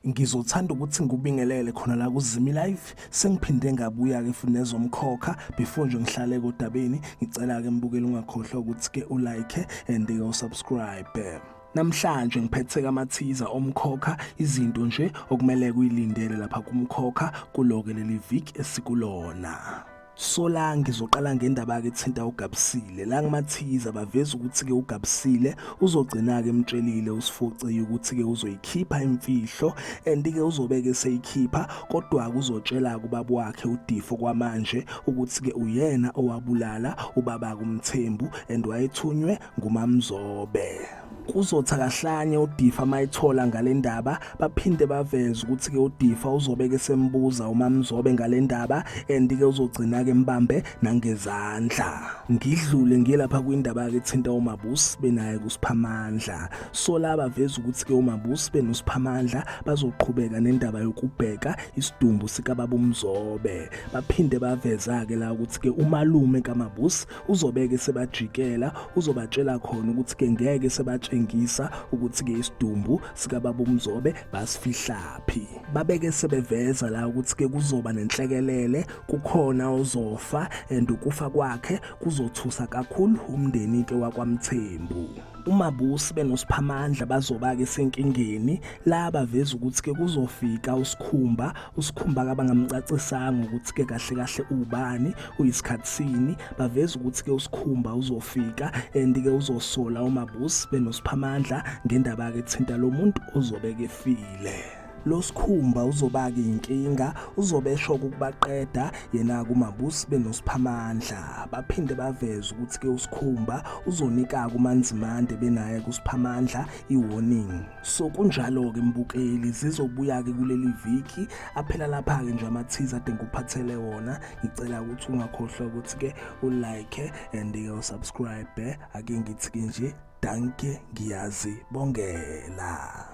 Ngizothanda ukuthi ngikubingelele khona la kuZimi Live. Sengiphinde ngabuya ke futhi nezomkhokha. Before nje ngihlale kodabeni, ngicela ke mbukeli ungakhohlwa ukuthi ke ulike and usubscribe. Namhlanje ngiphethe amathiza omkhokha, izinto nje okumele kuyilindele lapha kumkhokha kuloke leli week esikulona. So la ngizoqala ngendaba ke ethinta uGabisile. La ngimathiza baveza ukuthi ke uGabisile uzogcina ke emtshelile uSifoci ukuthi ke uzoyikhipha imfihlo and ke uzobeke seyikhipha, kodwa kuzotshela kubaba wakhe uDifo kwamanje ukuthi ke uyena owabulala ubaba kuMthembu and wayethunywe nguMamzobe. Kuzotha kahlanye uDifa mayithola ngalendaba baphinde baveza ukuthi ke uDifa uzobeke sembuza uMamzobe ngalendaba and ke uzogcina ke mbambe nangezandla. Ngidlule ngiyelapha kwindaba ke ethinta uMabusi benaye kuSiphamandla. So la baveza ukuthi ke uMabusi benoSiphamandla bazoqhubeka nendaba yokubheka isidumbu sikaBaba uMzobe. Baphinde baveza ke la ukuthi ke umalume kaMabusi uzobeke sebajikela, uzobatshela khona ukuthi ke ngeke sebatshengisa ukuthi ke isidumbu sikaBaba uMzobe basifihlaphi. Babeke sebeveza la ukuthi ke kuzoba nenhlekelele, kukhona ozofa and ukufa kwakhe kuzothusa kakhulu umndeni ke wakwaMthembu. uMabusi benoSiphamandla bazoba ke senkingeni la baveza ukuthi ke kuzofika uSikhumba kabangamcacisanga ukuthi ke kahle kahle ubani uyisikhatsini. Baveza ukuthi ke uSikhumba uzofika and ke uzosola uMabusi benoSiphamandla ngendaba ke ethinta lo muntu ozobeke efile. Lo Sikhumba uzoba ke inkinga, uzobesho ukubaqeda yena kuMabusi benoSiphamandla. Baphinde baveza ukuthi ke uSikhumba uzonika kuManzimande benaye kuSiphamandla iwarning. So kunjalo ke mbukeli zizobuya ke kuleli viki aphela lapha ke nje amathiza ade ngikuphathele wona. Ngicela ukuthi ungakhohlwa ukuthi ke ulike and usubscribe. Ake ngithi ke nje danke, ngiyazi bongela.